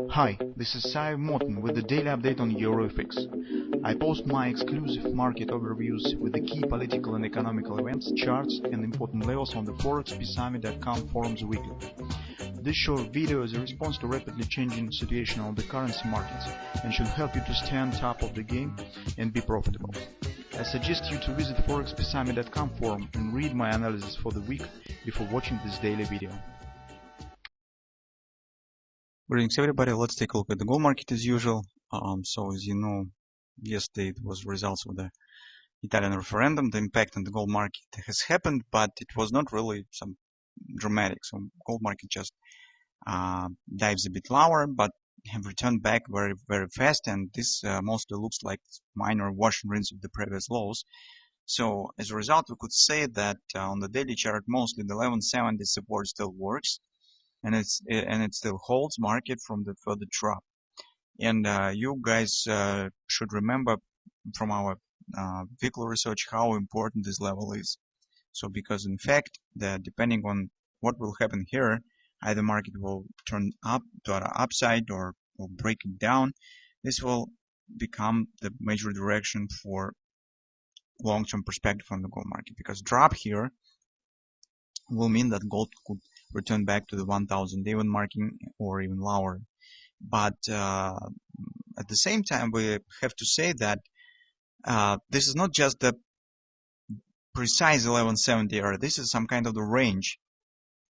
Hi, this is Sive Morten with the daily update on EuroFX. I post my exclusive market overviews with the key political and economical events, charts and important levels on the ForexPeaceArmy.com forums weekly. This short video is a response to rapidly changing situation on the currency markets and should help you to stay on top of the game and be profitable. I suggest you to visit ForexPeaceArmy.com forum and read my analysis for the week before watching this daily video. Greetings everybody, let's take a look at the gold market as usual. So as you know, yesterday it was results of the Italian referendum. The impact on the gold market has happened, but it was not really some dramatic. So gold market just dives a bit lower, but have returned back very, very fast, and this mostly looks like minor wash and rinse of the previous lows. So as a result, we could say that on the daily chart, mostly the 1170 support still works. And it still holds market from the further drop. And you guys should remember from our weekly research how important this level is. So because in fact, depending on what will happen here, either market will turn up to the upside or will break it down. This will become the major direction for long-term perspective on the gold market, because drop here will mean that gold could return back to the 1000 even marking or even lower. But at the same time, we have to say that this is not just the precise 1170 area. This is some kind of the range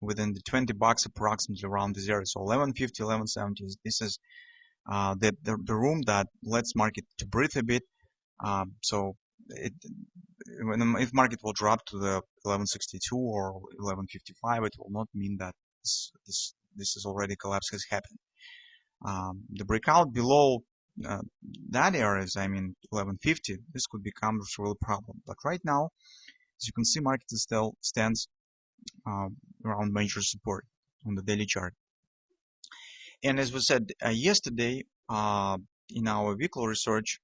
within the $20 approximately around this area. So 1150, 1170, this is the room that lets market to breathe a bit. If market will drop to the 1162 or 1155, it will not mean that this is already collapse has happened. The breakout below that area is, 1150, this could become a real problem. But right now, as you can see, market still stands around major support on the daily chart. And as we said yesterday in our weekly research,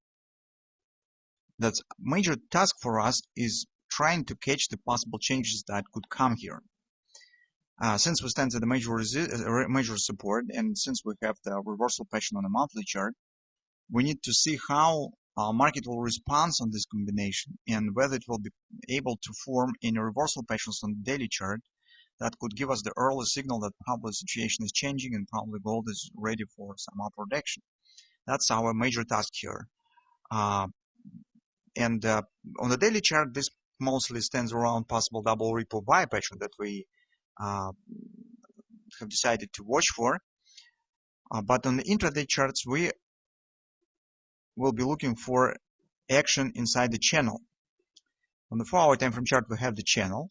that major task for us is trying to catch the possible changes that could come here. Since we stand at the major support, and since we have the reversal pattern on the monthly chart, we need to see how market will respond on this combination and whether it will be able to form any reversal patterns on the daily chart that could give us the early signal that probably the situation is changing and probably gold is ready for some upward action. That's our major task here. And on the daily chart, this mostly stands around possible double ripple buy pattern that we have decided to watch for. But on the intraday charts, we will be looking for action inside the channel. On the 4-hour time frame chart, we have the channel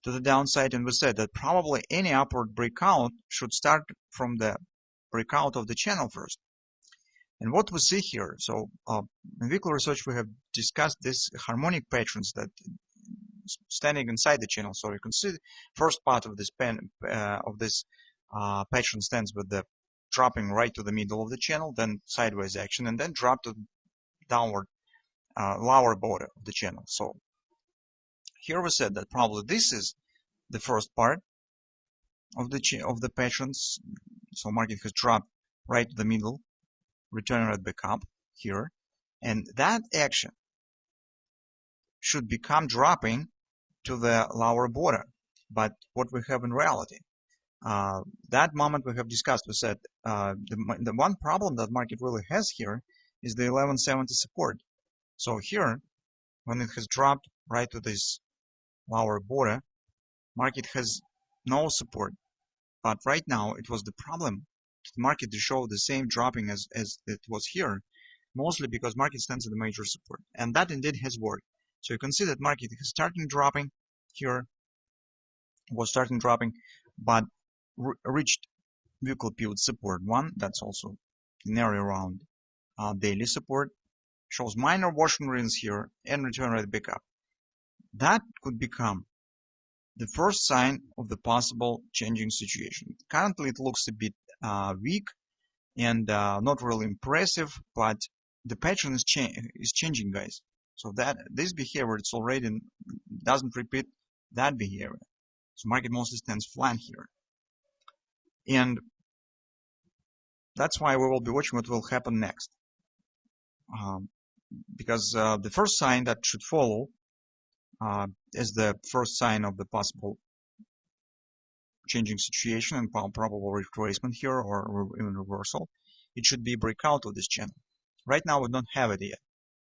to the downside, and we said that probably any upward breakout should start from the breakout of the channel first. And what we see here, so in weekly research we have discussed these harmonic patterns that standing inside the channel. So you can see the first part of this pattern stands with the dropping right to the middle of the channel, then sideways action, and then drop to downward lower border of the channel. So here we said that probably this is the first part of the patterns. So market has dropped right to the middle, return right back up here, and that action should become dropping to the lower border. But what we have in reality, that moment we have discussed, we said the one problem that market really has here is the 1170 support. So here, when it has dropped right to this lower border, market has no support. But right now it was the problem. The market to show the same dropping as it was here, mostly because market stands at the major support, and that indeed has worked. So you can see that market is starting dropping here, but reached weekly pivot support 1. That's also an area around daily support, shows minor wash and rinse here, and return right back up. That could become the first sign of the possible changing situation. Currently it looks a bit weak and not really impressive, but the pattern is changing, guys. So that this behavior, it's already doesn't repeat that behavior. So market mostly stands flat here. And that's why we will be watching what will happen next. Because the first sign that should follow is the first sign of the possible changing situation and probable retracement here or even reversal. It should be breakout of this channel. Right now we don't have it yet,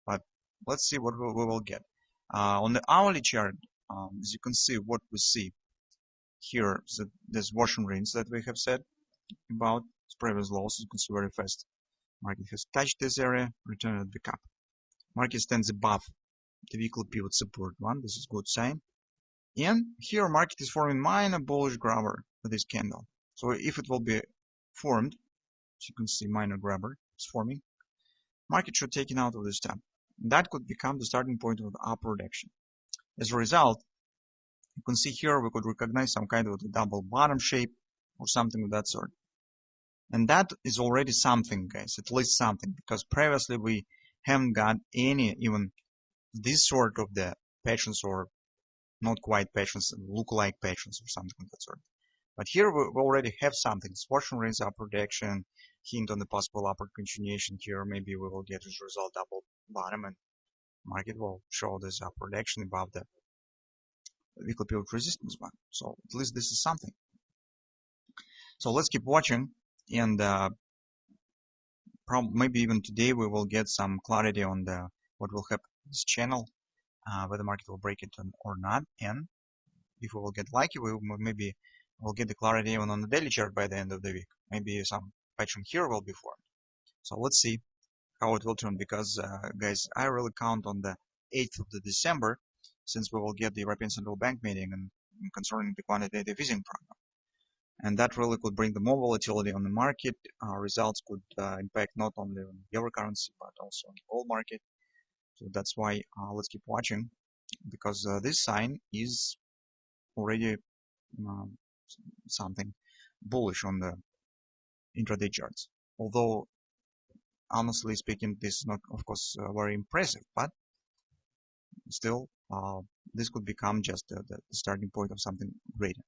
but let's see what we will get. On the hourly chart, as you can see, what we see here is that this wash and rinse that we have said about previous lows. You can see very fast. Market has touched this area, returned it back up. Market stands above the weekly pivot support one. This is good sign. And here market is forming minor bullish grabber with this candle. So if it will be formed, as you can see, minor grabber is forming, market should take it out of this top. That could become the starting point of the upward action. As a result, you can see here we could recognize some kind of a double bottom shape or something of that sort. And that is already something, guys, at least something, because previously we haven't got any even this sort of the patterns or not quite patterns, look-like patterns or something of that sort. But here we already have something. Wash and rinse upward action, hint on the possible upward continuation here. Maybe we will get as a result double bottom and market will show this upward action above the weekly pivot resistance one. So at least this is something. So let's keep watching, and maybe even today we will get some clarity on what will happen to this channel, whether the market will break it or not. And if we will get lucky, maybe we'll get the clarity even on the daily chart by the end of the week. Maybe some pattern here will be formed. So let's see how it will turn, because guys, I really count on the 8th of December, since we will get the European Central Bank meeting and concerning the quantitative easing program. And that really could bring the more volatility on the market. Results could impact not only on the euro currency, but also on the gold market. So that's why let's keep watching, because this sign is already something bullish on the intraday charts. Although, honestly speaking, this is not, of course, very impressive, but still, this could become just the starting point of something greater.